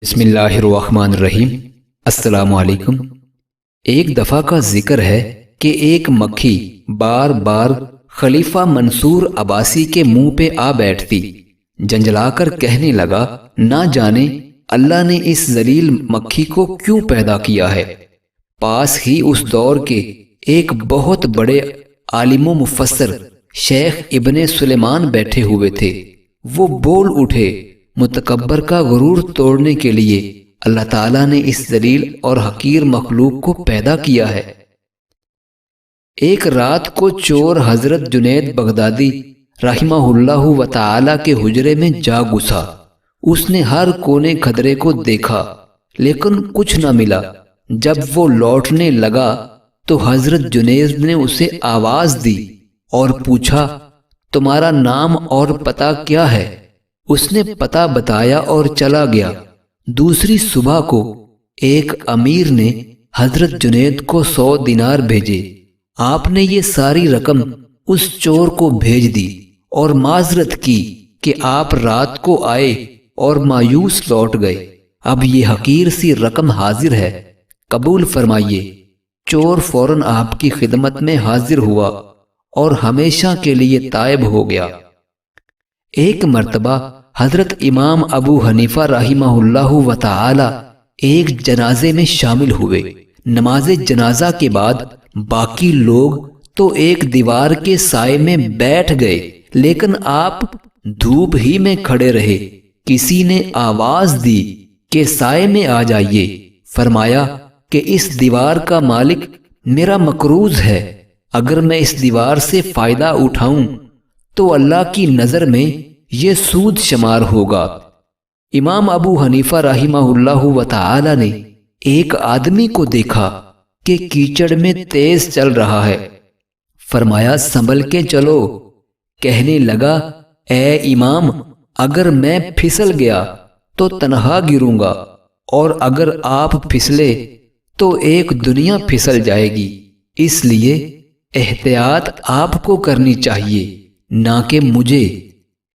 بسم اللہ الرحمن الرحیم۔ السلام علیکم۔ ایک دفعہ کا ذکر ہے کہ ایک مکھی بار بار خلیفہ منصور عباسی کے منہ پہ آ بیٹھتی، جنجلا کر کہنے لگا، نہ جانے اللہ نے اس ذلیل مکھی کو کیوں پیدا کیا ہے۔ پاس ہی اس دور کے ایک بہت بڑے عالم و مفسر شیخ ابن سلیمان بیٹھے ہوئے تھے۔ وہ بول اٹھے، متکبر کا غرور توڑنے کے لیے اللہ تعالیٰ نے اس ذلیل اور حقیر مخلوق کو پیدا کیا ہے۔ ایک رات کو چور حضرت جنید بغدادی رحمہ اللہ و تعالی کے حجرے میں جا گھسا۔ اس نے ہر کونے کھدرے کو دیکھا لیکن کچھ نہ ملا۔ جب وہ لوٹنے لگا تو حضرت جنید نے اسے آواز دی اور پوچھا، تمہارا نام اور پتہ کیا ہے؟ اس نے پتہ بتایا اور چلا گیا۔ دوسری صبح کو ایک امیر نے حضرت جنید کو 100 دینار بھیجے۔ آپ نے یہ ساری رقم اس چور کو بھیج دی اور معذرت کی کہ آپ رات کو آئے اور مایوس لوٹ گئے۔ اب یہ حقیر سی رقم حاضر ہے، قبول فرمائیے۔ چور فوراً آپ کی خدمت میں حاضر ہوا اور ہمیشہ کے لیے تائب ہو گیا۔ ایک مرتبہ حضرت امام ابو حنیفہ رحمہ اللہ و تعالی ایک جنازے میں شامل ہوئے۔ نماز جنازہ کے بعد باقی لوگ تو ایک دیوار کے سائے میں بیٹھ گئے، لیکن آپ دھوپ ہی میں کھڑے رہے۔ کسی نے آواز دی کہ سائے میں آ جائیے۔ فرمایا کہ اس دیوار کا مالک میرا مقروض ہے، اگر میں اس دیوار سے فائدہ اٹھاؤں تو اللہ کی نظر میں یہ سود شمار ہوگا۔ امام ابو حنیفہ رحمہ اللہ و تعالی نے ایک آدمی کو دیکھا کہ کیچڑ میں تیز چل رہا ہے۔ فرمایا، سنبھل کے چلو۔ کہنے لگا، اے امام، اگر میں پھسل گیا تو تنہا گروں گا، اور اگر آپ پھسلے تو ایک دنیا پھسل جائے گی۔ اس لیے احتیاط آپ کو کرنی چاہیے، نہ کہ مجھے۔